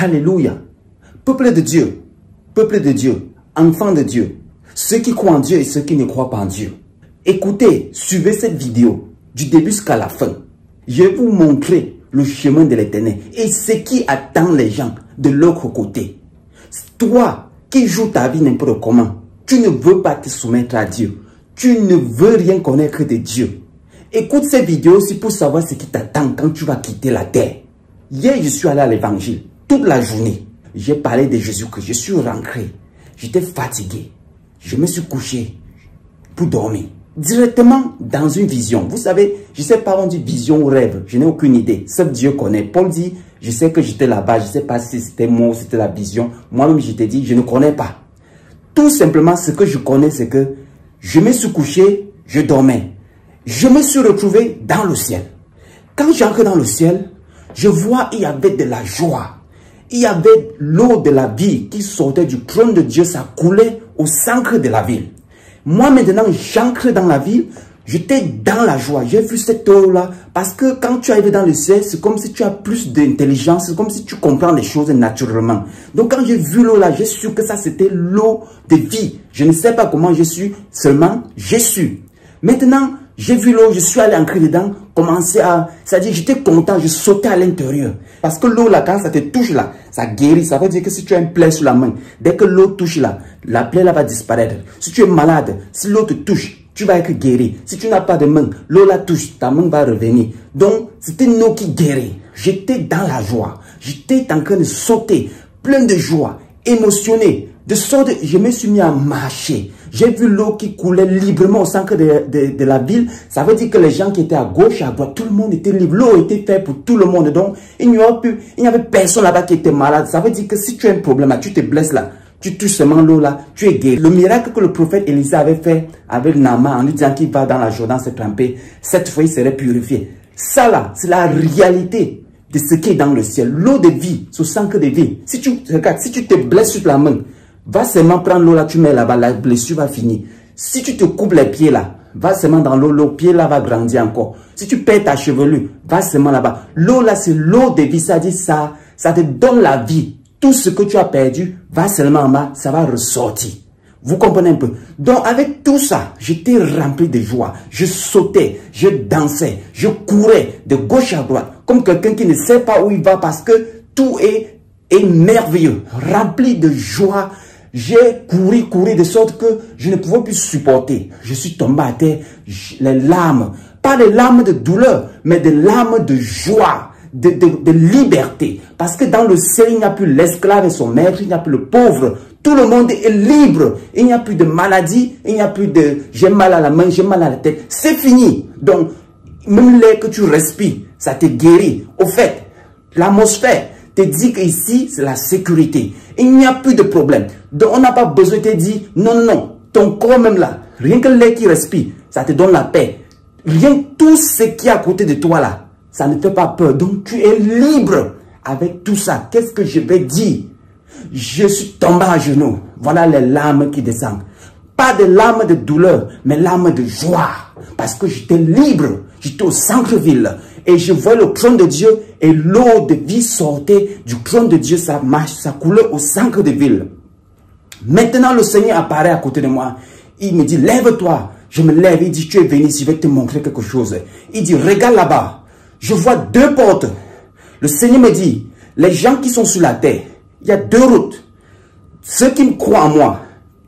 Alléluia. Peuple de Dieu, enfants de Dieu, ceux qui croient en Dieu et ceux qui ne croient pas en Dieu. Écoutez, suivez cette vidéo du début jusqu'à la fin. Je vais vous montrer le chemin de l'Éternel et ce qui attend les gens de l'autre côté. Toi qui joues ta vie n'importe comment, tu ne veux pas te soumettre à Dieu. Tu ne veux rien connaître de Dieu. Écoute cette vidéo aussi pour savoir ce qui t'attend quand tu vas quitter la terre. Hier, je suis allé à l'évangile toute la journée. J'ai parlé de Jésus-Christ. Je suis rentré. J'étais fatigué. Je me suis couché pour dormir. Directement dans une vision. Vous savez, je ne sais pas, on dit vision ou rêve. Je n'ai aucune idée. Seul Dieu connaît. Paul dit, je sais que j'étais là-bas. Je ne sais pas si c'était moi ou c'était la vision. Moi-même, je t'ai dit, je ne connais pas. Tout simplement, ce que je connais, c'est que je me suis couché, je dormais. Je me suis retrouvé dans le ciel. Quand j'entre dans le ciel, je vois il y avait de la joie. Il y avait l'eau de la vie qui sortait du trône de Dieu, ça coulait au centre de la ville. Moi maintenant, j'entre dans la ville, j'étais dans la joie. J'ai vu cette eau-là parce que quand tu arrives dans le ciel, c'est comme si tu as plus d'intelligence, c'est comme si tu comprends les choses naturellement. Donc quand j'ai vu l'eau-là, j'ai su que ça c'était l'eau de vie. Je ne sais pas comment je suis, seulement j'ai su. Maintenant, j'ai vu l'eau, je suis allé entrer dedans, commencer à... C'est-à-dire, j'étais content, je sautais à l'intérieur. Parce que l'eau, là, quand ça te touche, là, ça guérit. Ça veut dire que si tu as une plaie sur la main, dès que l'eau touche, là, la plaie, là, va disparaître. Si tu es malade, si l'eau te touche, tu vas être guéri. Si tu n'as pas de main, l'eau, la touche, ta main va revenir. Donc, c'était une eau qui guérit. J'étais dans la joie. J'étais en train de sauter, plein de joie, émotionné. De sorte, je me suis mis à marcher. J'ai vu l'eau qui coulait librement au centre de la ville. Ça veut dire que les gens qui étaient à gauche, à droite, tout le monde était libre. L'eau était faite pour tout le monde. Donc, il n'y avait personne là-bas qui était malade. Ça veut dire que si tu as un problème là, tu te blesses là, tu touches seulement l'eau là, tu es guéri. Le miracle que le prophète Élisée avait fait avec Naaman en lui disant qu'il va dans la Jordan se tremper, cette fois il serait purifié. Ça là, c'est la réalité de ce qui est dans le ciel. L'eau de vie, ce centre de vie. Si tu te blesses sur la main, va seulement prendre l'eau là, tu mets là-bas, la blessure va finir. Si tu te coupes les pieds là, va seulement dans l'eau, le pied là va grandir encore. Si tu perds ta chevelure, va seulement là-bas. L'eau là, c'est l'eau de vie, ça dit ça te donne la vie. Tout ce que tu as perdu, va seulement en bas, ça va ressortir. Vous comprenez un peu? Donc avec tout ça, j'étais rempli de joie. Je sautais, je dansais, je courais de gauche à droite, comme quelqu'un qui ne sait pas où il va parce que tout est merveilleux, rempli de joie. J'ai couru de sorte que je ne pouvais plus supporter. Je suis tombé à terre, les larmes, pas des larmes de douleur, mais des larmes de joie, de liberté. Parce que dans le ciel, il n'y a plus l'esclave et son maître, il n'y a plus le pauvre. Tout le monde est libre. Il n'y a plus de maladie, il n'y a plus de j'ai mal à la main, j'ai mal à la tête. C'est fini. Donc, même l'air que tu respires, ça te guérit. Au fait, l'atmosphère te dit qu'ici, c'est la sécurité. Il n'y a plus de problème. Donc, on n'a pas besoin de te dire, non, ton corps même là, rien que l'air qui respire, ça te donne la paix. Rien, tout ce qui est à côté de toi là, ça ne fait pas peur. Donc, tu es libre avec tout ça. Qu'est-ce que je vais dire? Je suis tombé à genoux. Voilà les larmes qui descendent. Pas de larmes de douleur, mais larmes de joie. Parce que j'étais libre. J'étais au centre-ville. Et je vois le trône de Dieu et l'eau de vie sortait du trône de Dieu. Ça marche, ça coulait au centre de ville. Maintenant, le Seigneur apparaît à côté de moi. Il me dit, lève-toi. Je me lève. Il dit, tu es venu ici, je vais te montrer quelque chose. Il dit, regarde là-bas. Je vois deux portes. Le Seigneur me dit, les gens qui sont sur la terre, il y a deux routes. Ceux qui me croient en moi,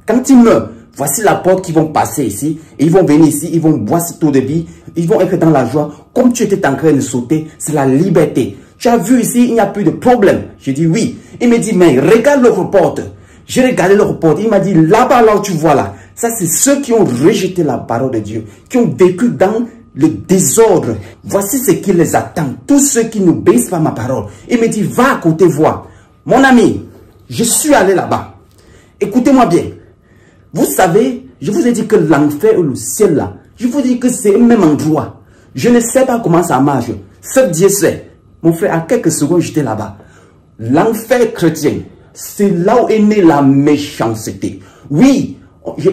quand ils meurent, voici la porte qu'ils vont passer ici. Et ils vont venir ici, ils vont boire cette eau de vie. Ils vont être dans la joie. Comme tu étais en train de sauter, c'est la liberté. Tu as vu ici, il n'y a plus de problème. Je dis oui. Il me dit, mais regarde l'autre porte. J'ai regardé l'autre porte. Il m'a dit, là-bas, là où tu vois là. Ça, c'est ceux qui ont rejeté la parole de Dieu. Qui ont vécu dans le désordre. Voici ce qui les attend. Tous ceux qui n'obéissent pas à ma parole. Il me dit, va à côté voir. Mon ami, je suis allé là-bas. Écoutez-moi bien. Vous savez, je vous ai dit que l'enfer et le ciel là, je vous dis que c'est le même endroit. Je ne sais pas comment ça marche. Seul Dieu sait. Mon frère, à quelques secondes, j'étais là-bas. L'enfer chrétien, c'est là où est née la méchanceté. Oui,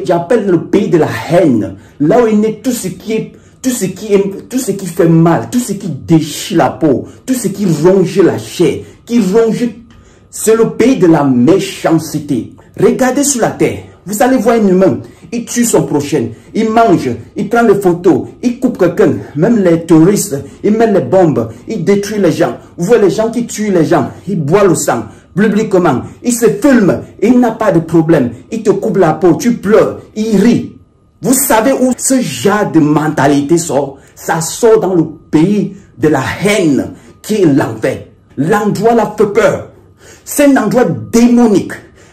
j'appelle le pays de la haine. Là où est né tout ce qui fait mal, tout ce qui déchire la peau, tout ce qui ronge la chair, qui ronge c'est le pays de la méchanceté. Regardez sur la terre, vous allez voir un humain, il tue son prochain, il mange, il prend des photos, il coupe quelqu'un, même les touristes, il met les bombes, il détruit les gens. Vous voyez les gens qui tuent les gens, il boit le sang, publiquement, il se filme, et il n'a pas de problème, il te coupe la peau, tu pleures, il rit. Vous savez où ce genre de mentalité sort? Ça sort dans le pays de la haine qui est l'enfer. L'endroit là fait peur. C'est un endroit démonique,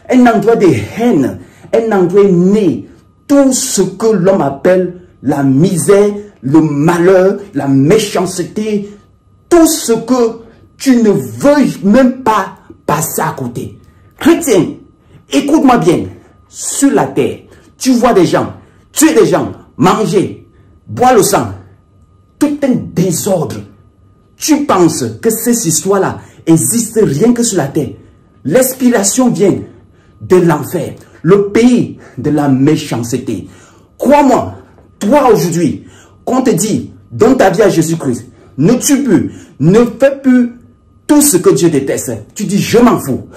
un endroit de haine, un endroit né. Tout ce que l'homme appelle la misère, le malheur, la méchanceté, tout ce que tu ne veux même pas passer à côté. Chrétien, écoute-moi bien. Sur la terre, tu vois des gens, tuer des gens, manger, boire le sang. Tout un désordre. Tu penses que ces histoires-là existent rien que sur la terre. L'inspiration vient de l'enfer, le pays de la méchanceté. Crois-moi, toi aujourd'hui, qu'on te dit, donne ta vie à Jésus-Christ, ne tue plus, ne fais plus tout ce que Dieu déteste. Tu dis, je m'en fous.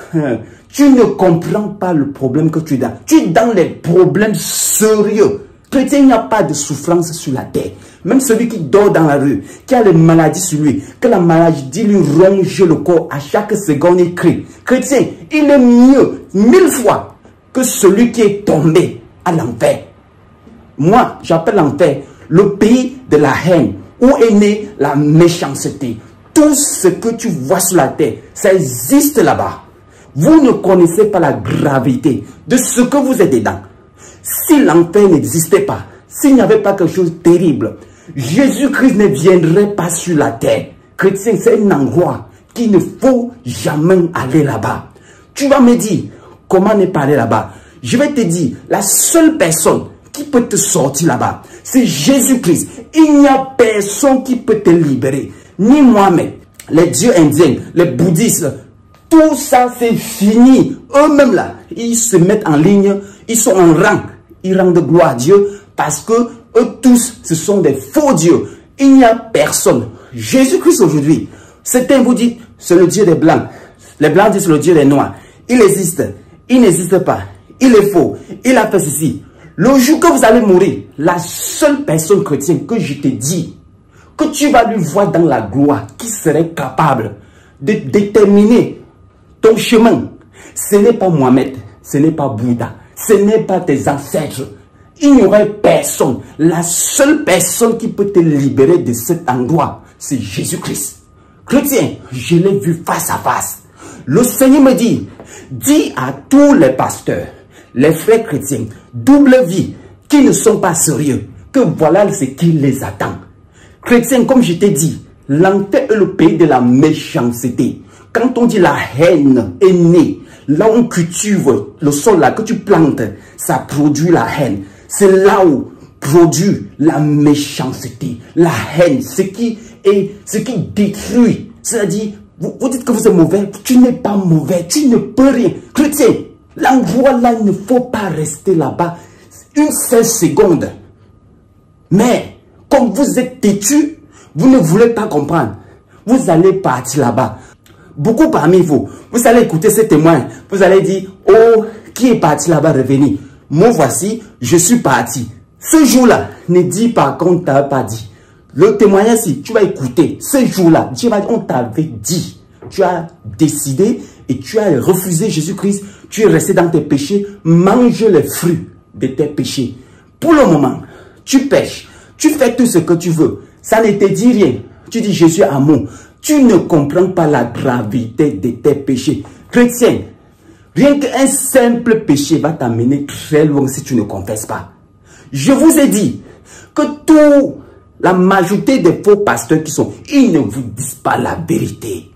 Tu ne comprends pas le problème que tu es dans. Tu es dans les problèmes sérieux. Chrétien, il n'y a pas de souffrance sur la terre. Même celui qui dort dans la rue, qui a les maladies sur lui, que la maladie lui ronge le corps à chaque seconde, il crie. Chrétien, il est mieux 1000 fois que celui qui est tombé à l'enfer. Moi, j'appelle l'enfer le pays de la haine, où est née la méchanceté. Tout ce que tu vois sur la terre, ça existe là-bas. Vous ne connaissez pas la gravité de ce que vous êtes dedans. Si l'enfer n'existait pas, s'il n'y avait pas quelque chose de terrible, Jésus-Christ ne viendrait pas sur la terre. Chrétien, c'est un endroit qu'il ne faut jamais aller là-bas. Tu vas me dire, comment ne pas aller là-bas? Je vais te dire, la seule personne qui peut te sortir là-bas, c'est Jésus-Christ. Il n'y a personne qui peut te libérer. Ni Mohamed, les dieux indiens, les bouddhistes, tout ça c'est fini. Eux-mêmes là, ils se mettent en ligne, ils sont en rang. Ils rendent gloire à Dieu parce que eux tous, ce sont des faux dieux. Il n'y a personne. Jésus-Christ aujourd'hui, certains vous disent, c'est le Dieu des Blancs. Les Blancs disent, c'est le Dieu des Noirs. Il existe. Il n'existe pas. Il est faux. Il a fait ceci. Le jour que vous allez mourir, la seule personne chrétienne que je te dis, que tu vas lui voir dans la gloire, qui serait capable de déterminer ton chemin, ce n'est pas Mohamed, ce n'est pas Bouddha, ce n'est pas tes ancêtres. Il n'y aurait personne. La seule personne qui peut te libérer de cet endroit, c'est Jésus-Christ. Chrétien, je l'ai vu face à face. Le Seigneur me dit, dis à tous les pasteurs, les frères chrétiens, double vie, qui ne sont pas sérieux, que voilà ce qui les attend. Chrétien, comme je t'ai dit, l'enfer est le pays de la méchanceté. Quand on dit la haine est née, là où on cultive le sol là que tu plantes, ça produit la haine. C'est là où produit la méchanceté, la haine, ce qui détruit. C'est-à-dire, vous dites que vous êtes mauvais, tu n'es pas mauvais, tu ne peux rien. Chrétien, l'endroit là, il ne faut pas rester là-bas une seule seconde. Mais, comme vous êtes têtu, vous ne voulez pas comprendre. Vous allez partir là-bas. Beaucoup parmi vous, vous allez écouter ces témoins. Vous allez dire, oh, qui est parti là-bas, revenir. Moi, voici, je suis parti. Ce jour-là, ne dis pas qu'on ne t'a pas dit. Le témoignage, si tu vas écouter, ce jour-là, Dieu va dire, on t'avait dit. Tu as décidé et tu as refusé Jésus-Christ. Tu es resté dans tes péchés. Mange les fruits de tes péchés. Pour le moment, tu pêches. Tu fais tout ce que tu veux. Ça ne te dit rien. Tu dis Jésus amour. Tu ne comprends pas la gravité de tes péchés. Chrétien, rien qu'un simple péché va t'amener très loin si tu ne confesses pas. Je vous ai dit que la majorité des faux pasteurs qui sont, ils ne vous disent pas la vérité.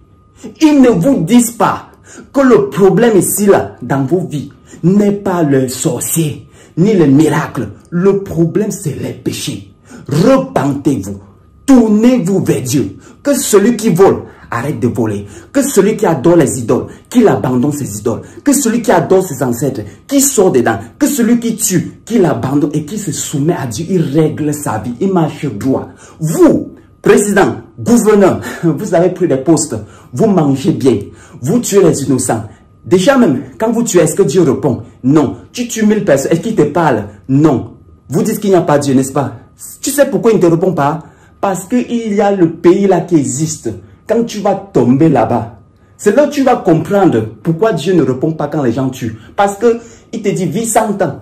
Ils ne vous disent pas que le problème ici là, dans vos vies, n'est pas le sorcier, ni le miracle. Le problème, c'est les péchés. Repentez-vous. Tournez-vous vers Dieu. Que celui qui vole, arrête de voler. Que celui qui adore les idoles, qu'il abandonne ses idoles. Que celui qui adore ses ancêtres, qu'il sort dedans. Que celui qui tue, qu'il abandonne et qui se soumet à Dieu, il règle sa vie, il marche droit. Vous, président Gouverneur, vous avez pris des postes, vous mangez bien, vous tuez les innocents. Déjà même, quand vous tuez, est-ce que Dieu répond? Non. Tu tues 1000 personnes, est-ce qu'il te parle? Non. Vous dites qu'il n'y a pas Dieu, n'est-ce pas? Tu sais pourquoi il ne te répond pas? Parce qu'il y a le pays là qui existe. Quand tu vas tomber là-bas, c'est là que tu vas comprendre pourquoi Dieu ne répond pas quand les gens tuent. Parce qu'il te dit, vis 100 ans.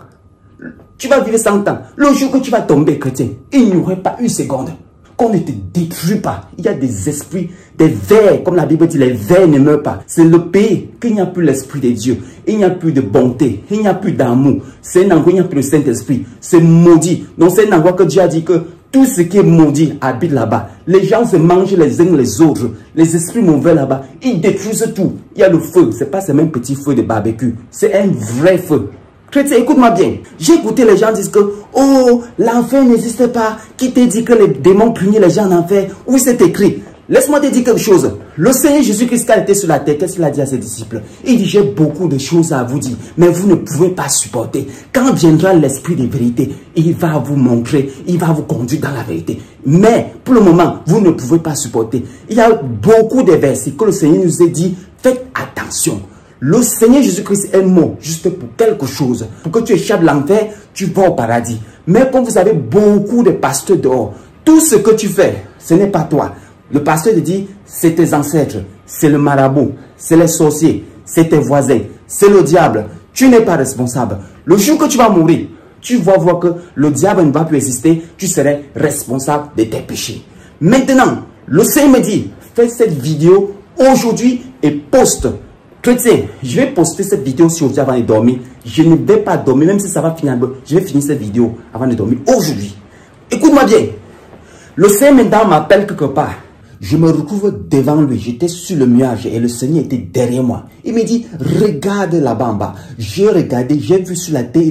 Tu vas vivre 100 ans. Le jour que tu vas tomber, chrétien, il n'y aurait pas une seconde qu'on ne te détruit pas. Il y a des esprits, des vers, comme la Bible dit, les vers ne meurent pas. C'est le pays qu'il n'y a plus l'esprit de Dieu. Il n'y a plus de bonté, il n'y a plus d'amour. C'est un endroit où il n'y a plus le Saint-Esprit. C'est maudit. Donc c'est un endroit que Dieu a dit que tout ce qui est maudit habite là-bas. Les gens se mangent les uns les autres. Les esprits mauvais là-bas, ils détruisent tout. Il y a le feu. Ce n'est pas ce même petit feu de barbecue. C'est un vrai feu. Chrétien, écoute-moi bien. J'ai écouté les gens dire que, oh, l'enfer n'existe pas. Qui t'a dit que les démons punissent les gens en enfer? Oui, c'est écrit. Laisse-moi te dire quelque chose. Le Seigneur Jésus-Christ, quand il était sur la terre, qu'est-ce qu'il a dit à ses disciples? Il dit, j'ai beaucoup de choses à vous dire, mais vous ne pouvez pas supporter. Quand viendra l'Esprit de vérité, il va vous montrer, il va vous conduire dans la vérité. Mais, pour le moment, vous ne pouvez pas supporter. Il y a beaucoup de versets que le Seigneur nous a dit, faites attention. Le Seigneur Jésus-Christ est mort juste pour quelque chose. Pour que tu échappes l'enfer, tu vas au paradis. Mais comme vous avez beaucoup de pasteurs dehors, tout ce que tu fais, ce n'est pas toi. Le pasteur te dit, c'est tes ancêtres, c'est le marabout, c'est les sorciers, c'est tes voisins, c'est le diable. Tu n'es pas responsable. Le jour que tu vas mourir, tu vas voir que le diable ne va plus exister. Tu serais responsable de tes péchés. Maintenant, le Seigneur me dit, fais cette vidéo aujourd'hui et poste. Chrétien, je vais poster cette vidéo aujourd'hui avant de dormir. Je ne vais pas dormir, même si ça va finir. Je vais finir cette vidéo avant de dormir aujourd'hui. Écoute-moi bien. Le Seigneur maintenant m'appelle quelque part. Je me retrouve devant lui. J'étais sur le nuage et le Seigneur était derrière moi. Il me dit, regarde là-bas en bas. J'ai regardé, j'ai vu sur la terre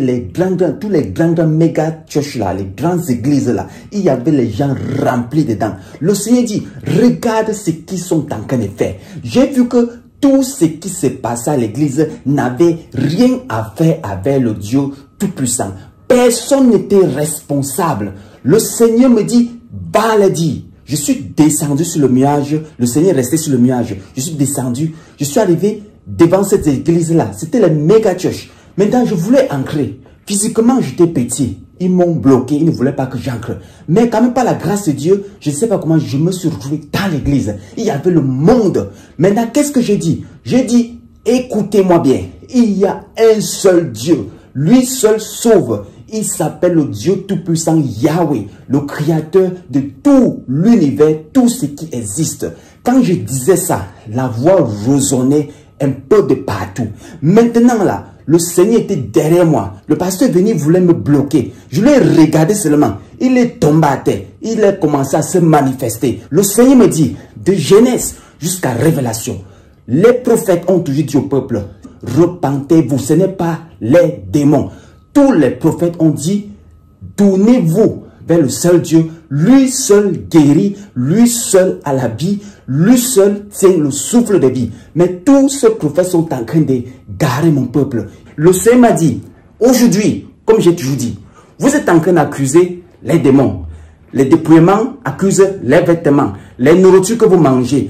tous les grands méga churches là, les grandes églises là. Il y avait les gens remplis dedans. Le Seigneur dit, regarde ce qu'ils sont en train de faire. J'ai vu que tout ce qui se passait à l'église n'avait rien à faire avec le Dieu Tout-Puissant. Personne n'était responsable. Le Seigneur me dit, va le dire. Je suis descendu sur le nuage. Le Seigneur est resté sur le nuage. Je suis descendu. Je suis arrivé devant cette église-là. C'était la méga church. Maintenant, je voulais entrer. Physiquement, j'étais petit. Ils m'ont bloqué. Ils ne voulaient pas que j'entre. Mais quand même, par la grâce de Dieu, je ne sais pas comment je me suis retrouvé dans l'église. Il y avait le monde. Maintenant, qu'est-ce que j'ai dit? J'ai dit, écoutez-moi bien. Il y a un seul Dieu. Lui seul sauve. Il s'appelle le Dieu Tout-Puissant Yahweh, le créateur de tout l'univers, tout ce qui existe. Quand je disais ça, la voix résonnait un peu de partout. Maintenant là, le Seigneur était derrière moi. Le pasteur venu voulait me bloquer. Je l'ai regardé seulement. Il est tombé à terre. Il a commencé à se manifester. Le Seigneur me dit, de Genèse jusqu'à Révélation, les prophètes ont toujours dit au peuple, repentez-vous, ce n'est pas les démons. Tous les prophètes ont dit, tournez-vous vers le seul Dieu, lui seul guérit, lui seul a la vie, lui seul tient le souffle de vie. Mais tous ces prophètes sont en train de garer mon peuple. Le Seigneur m'a dit, aujourd'hui, comme j'ai toujours dit, vous êtes en train d'accuser les démons. Les dépouillements accusent les vêtements, les nourritures que vous mangez,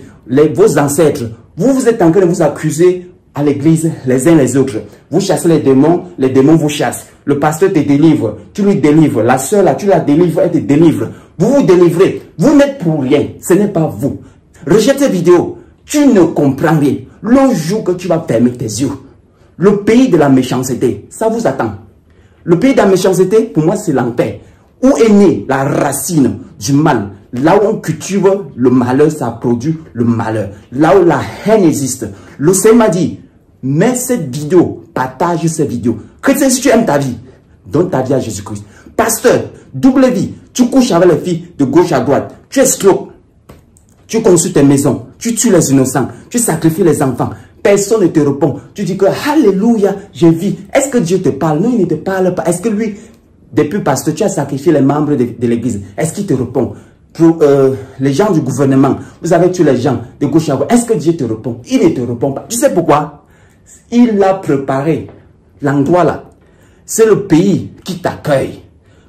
vos ancêtres. Vous êtes en train de vous accuser à l'église les uns les autres. Vous chassez les démons vous chassent. Le pasteur te délivre, tu lui délivres. La soeur là, tu la délivres, elle te délivre. Vous vous délivrez. Vous n'êtes pour rien. Ce n'est pas vous. Rejette cette vidéo. Tu ne comprends rien. Le jour que tu vas fermer tes yeux, le pays de la méchanceté, ça vous attend. Le pays de la méchanceté, pour moi, c'est l'enfer. Où est née la racine du mal? Là où on cultive le malheur, ça produit le malheur. Là où la haine existe. Le Seigneur m'a dit, mets cette vidéo, partage cette vidéo. Chrétien, si tu aimes ta vie, donne ta vie à Jésus-Christ. Pasteur, double vie, tu couches avec les filles de gauche à droite, tu es stroke, tu construis tes maisons, tu tues les innocents, tu sacrifies les enfants. Personne ne te répond. Tu dis que, alléluia, je vis. Est-ce que Dieu te parle? Non, il ne te parle pas. Est-ce que lui, depuis pasteur, tu as sacrifié les membres de l'église? Est-ce qu'il te répond? Pour les gens du gouvernement, vous avez tué les gens de gauche à droite. Est-ce que Dieu te répond? Il ne te répond pas. Tu sais pourquoi? Il a préparé l'endroit là. C'est le pays qui t'accueille.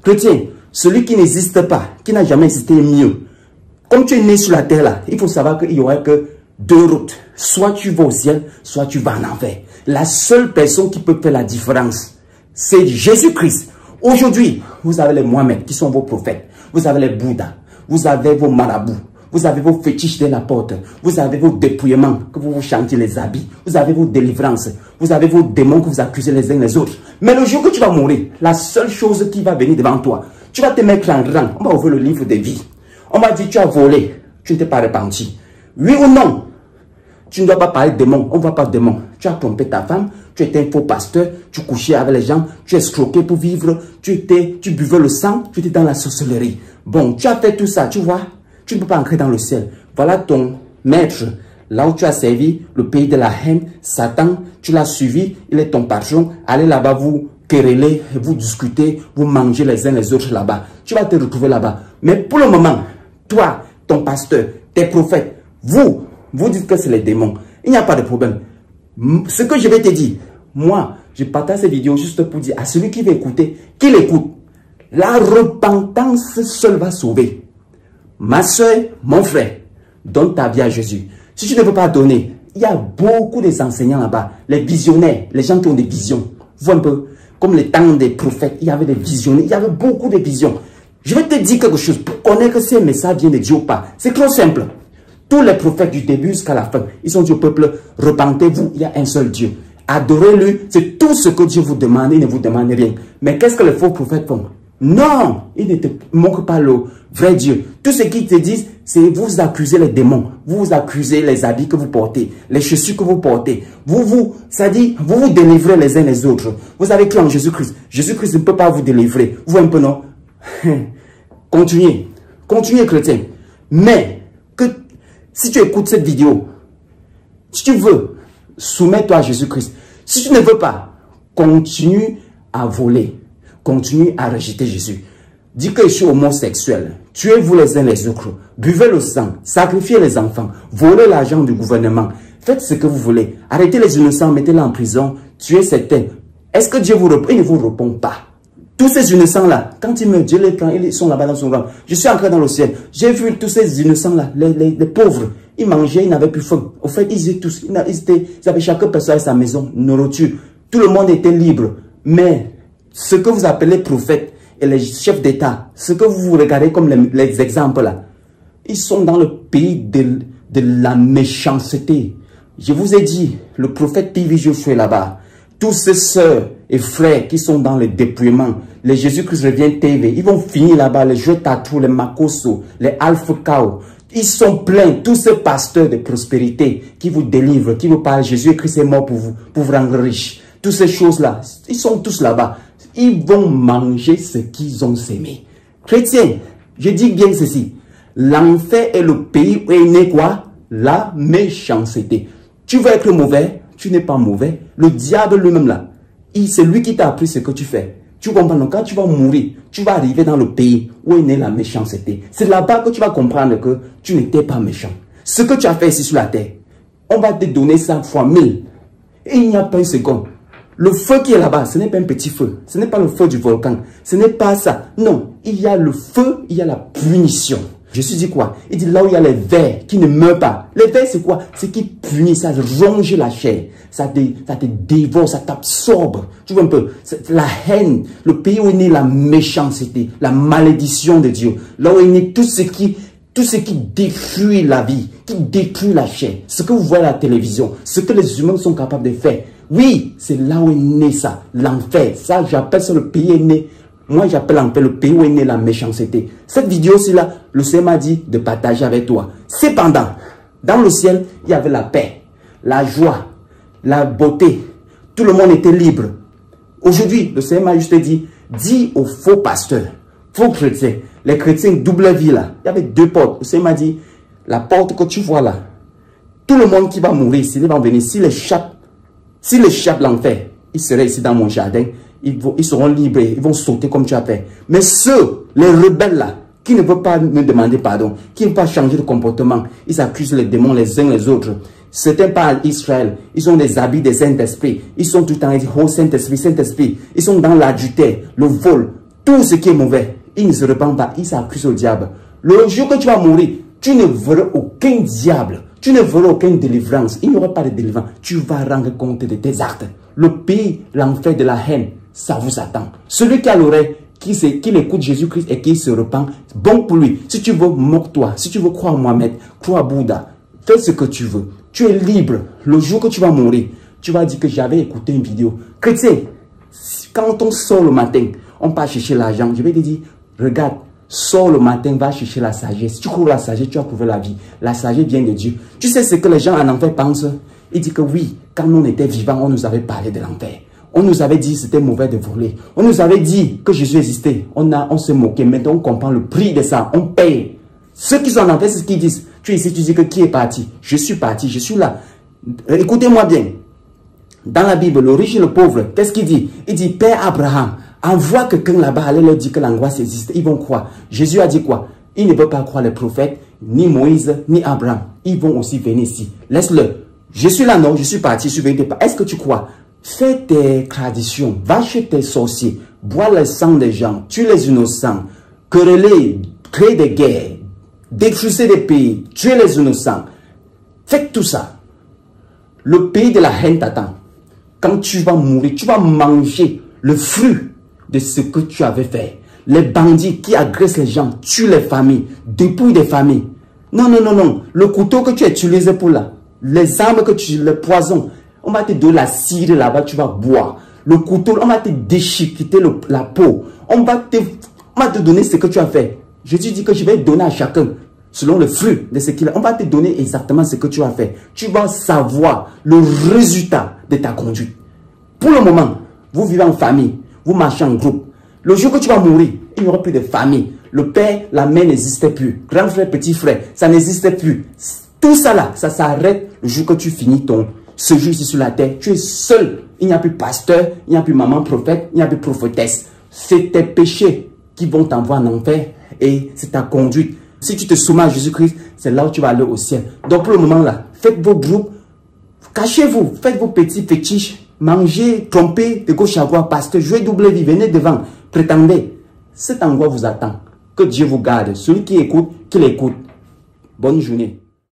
Chrétien, celui qui n'existe pas, qui n'a jamais existé mieux. Comme tu es né sur la terre là, il faut savoir qu'il n'y aurait que deux routes. Soit tu vas au ciel, soit tu vas en enfer. La seule personne qui peut faire la différence, c'est Jésus-Christ. Aujourd'hui, vous avez les Mohamed qui sont vos prophètes. Vous avez les Bouddhas. Vous avez vos marabouts. Vous avez vos fétiches de la porte. Vous avez vos dépouillements que vous vous chantez les habits. Vous avez vos délivrances. Vous avez vos démons que vous accusez les uns les autres. Mais le jour que tu vas mourir, la seule chose qui va venir devant toi, tu vas te mettre en rang. On va ouvrir le livre de vie. On va dire tu as volé. Tu ne t'es pas repenti. Oui ou non? Tu ne dois pas parler de démons. On ne voit pas de démons. Tu as trompé ta femme. Tu étais un faux pasteur. Tu couchais avec les gens. Tu escroquais pour vivre. Tu buvais le sang. Tu étais dans la sorcellerie. Bon, tu as fait tout ça. Tu vois, tu ne peux pas entrer dans le ciel. Voilà ton maître. Là où tu as servi le pays de la haine, Satan, tu l'as suivi. Il est ton patron. Allez là-bas, vous quereller, vous discuter, vous mangez les uns les autres là-bas. Tu vas te retrouver là-bas. Mais pour le moment, toi, ton pasteur, tes prophètes, vous dites que c'est les démons. Il n'y a pas de problème. Ce que je vais te dire, moi, je partage ces vidéos juste pour dire à celui qui va écouter, qu'il écoute. La repentance seule va sauver. Ma soeur, mon frère, donne ta vie à Jésus. Si tu ne veux pas donner, il y a beaucoup d'enseignants là-bas, les visionnaires, les gens qui ont des visions. Vois un peu, comme les temps des prophètes, il y avait des visionnaires, il y avait beaucoup de visions. Je vais te dire quelque chose pour connaître que ces messages viennent de Dieu ou pas. C'est trop simple. Tous les prophètes du début jusqu'à la fin, ils ont dit au peuple, repentez-vous, il y a un seul Dieu. Adorez-le, c'est tout ce que Dieu vous demande, il ne vous demande rien. Mais qu'est-ce que les faux prophètes font? Non, ils ne te montrent pas le vrai Dieu. Tout ce qu'ils te disent, c'est vous accusez les démons, vous accusez les habits que vous portez, les chaussures que vous portez. C'est-à-dire, vous délivrez les uns les autres. Vous avez cru en Jésus-Christ. Jésus-Christ ne peut pas vous délivrer. Vous voyez un peu, non? Continuez, chrétien. Mais, si tu écoutes cette vidéo, si tu veux, soumets-toi à Jésus-Christ. Si tu ne veux pas, continue à voler. Continue à rejeter Jésus. Dis que je suis homosexuel. Tuez-vous les uns les autres. Buvez le sang. Sacrifiez les enfants. Volez l'argent du gouvernement. Faites ce que vous voulez. Arrêtez les innocents. Mettez-les en prison. Tuez certains. Est-ce que Dieu vous répond? Il ne vous répond pas. Tous ces innocents-là, quand ils meurent, Dieu les prend. Ils sont là-bas dans son rang. Je suis entré dans le ciel. J'ai vu tous ces innocents-là, les pauvres. Ils mangeaient, ils n'avaient plus faim. Au fait, ils étaient tous. Ils avaient chaque personne à sa maison, nourriture. Tout le monde était libre. Mais ce que vous appelez prophètes et les chefs d'État, ce que vous regardez comme les exemples là, ils sont dans le pays de la méchanceté. Je vous ai dit, le prophète P.V. Joshua est là-bas. Tous ces sœurs et frères qui sont dans le dépouillement, les Jésus-Christ revient TV, ils vont finir là-bas, les jeux tatou, les makoso, les alpha cow. Ils sont pleins, tous ces pasteurs de prospérité qui vous délivrent, qui vous parlent, Jésus-Christ est mort pour vous rendre riche. Toutes ces choses-là, ils sont tous là-bas. Ils vont manger ce qu'ils ont sémé. Chrétiens, je dis bien ceci. L'enfer est le pays où est né quoi? La méchanceté. Tu veux être mauvais, tu n'es pas mauvais. Le diable lui-même là, c'est lui qui t'a appris ce que tu fais. Tu comprends? Donc quand tu vas mourir, tu vas arriver dans le pays où est née la méchanceté. C'est là-bas que tu vas comprendre que tu n'étais pas méchant. Ce que tu as fait ici sur la terre, on va te donner ça fois 1000. Et il n'y a pas une seconde. Le feu qui est là-bas, ce n'est pas un petit feu. Ce n'est pas le feu du volcan. Ce n'est pas ça. Non, il y a le feu, il y a la punition. Jésus dit quoi? Il dit là où il y a les vers qui ne meurent pas. Les vers, c'est quoi? C'est qui punit, ça ronge la chair. Ça te dévore, ça t'absorbe. Tu vois un peu? La haine, le pays où est née la méchanceté, la malédiction de Dieu. Là où est né tout ce qui détruit la vie, qui détruit la chair. Ce que vous voyez à la télévision, ce que les humains sont capables de faire. Oui, c'est là où est né ça, l'enfer. Ça, j'appelle ça le pays est né. Moi, j'appelle l'enfer le pays où est né la méchanceté. Cette vidéo-ci là, le Seigneur m'a dit de partager avec toi. Cependant, dans le ciel, il y avait la paix, la joie, la beauté. Tout le monde était libre. Aujourd'hui, le Seigneur m'a juste dit, dis aux faux pasteurs, faux chrétiens, les chrétiens double vie là. Il y avait deux portes. Le Seigneur m'a dit, la porte que tu vois là, tout le monde qui va mourir, s'il va venir, s'il échappe l'enfer, ils seraient ici dans mon jardin, ils seront libres, ils vont sauter comme tu as fait. Mais ceux, les rebelles là, qui ne veulent pas me demander pardon, qui ne veulent pas changer de comportement, ils accusent les démons les uns les autres. Certains parlent Israël, ils ont des habits des Saint-Esprit, ils sont tout le temps, ils disent, oh Saint-Esprit, Saint-Esprit, ils sont dans l'adultère, le vol, tout ce qui est mauvais, ils ne se répandent pas, ils s'accusent au diable. Le jour que tu vas mourir, tu ne verras aucun diable, tu ne verras aucune délivrance. Il n'y aura pas de délivrance. Tu vas rendre compte de tes actes. Le pays, l'enfer de la haine, ça vous attend. Celui qui a l'oreille, qui écoute Jésus-Christ et qui se repent, bon pour lui. Si tu veux, moque-toi. Si tu veux croire en Mohamed, croire à Bouddha, fais ce que tu veux. Tu es libre. Le jour que tu vas mourir, tu vas dire que j'avais écouté une vidéo. Chrétien, quand on sort le matin, on part chercher l'argent. Je vais te dire, regarde, sors le matin, va chercher la sagesse. Si tu trouves la sagesse, tu vas trouver la vie. La sagesse vient de Dieu. Tu sais ce que les gens en enfer pensent? Ils disent que oui, quand on était vivant, on nous avait parlé de l'enfer. On nous avait dit que c'était mauvais de voler. On nous avait dit que Jésus existait. On s'est moqué. Maintenant, on comprend le prix de ça. On paye. Ceux qui sont en enfer, c'est ce qu'ils disent. Tu es ici, tu dis que qui est parti? Je suis parti, je suis là. Écoutez-moi bien. Dans la Bible, le riche et le pauvre, qu'est-ce qu'il dit? Il dit, Père Abraham, envoie quelqu'un là-bas, allez leur dire que l'angoisse existe. Ils vont croire. Jésus a dit quoi? Il ne veut pas croire les prophètes, ni Moïse, ni Abraham. Ils vont aussi venir ici. Laisse-le. Je suis là, non, je suis parti, je suis venu. Est-ce que tu crois? Fais tes traditions, va chez tes sorciers, bois le sang des gens, tue les innocents, quereller, créer des guerres, détruisez des pays, tuer les innocents. Faites tout ça. Le pays de la haine t'attend. Quand tu vas mourir, tu vas manger le fruit de ce que tu avais fait. Les bandits qui agressent les gens, tuent les familles, dépouillent des familles. Non, non, non, non. Le couteau que tu as utilisé pour là, les armes que tu, le poison, on va te donner la cire là-bas, tu vas boire. Le couteau, on va te déchiqueter la peau. On va te donner ce que tu as fait. Jésus dit que je vais donner à chacun selon le fruit de ce qu'il a. On va te donner exactement ce que tu as fait. Tu vas savoir le résultat de ta conduite. Pour le moment, vous vivez en famille, vous marchez en groupe. Le jour que tu vas mourir, il n'y aura plus de famille. Le père, la mère n'existait plus. Grand frère, petit frère, ça n'existait plus. Tout ça là, ça s'arrête le jour que tu finis ce jour ici sur la terre. Tu es seul. Il n'y a plus pasteur, il n'y a plus maman prophète, il n'y a plus prophétesse. C'est tes péchés qui vont t'envoyer en enfer et c'est ta conduite. Si tu te soumets à Jésus-Christ, c'est là où tu vas aller au ciel. Donc pour le moment là, faites vos groupes, cachez-vous, faites vos petits fétiches, mangez, trompez de gauche à droite, pasteur, jouez double vie, venez devant, prétendez. Cet endroit vous attend. Que Dieu vous garde. Celui qui écoute, qu'il écoute. Bonne journée.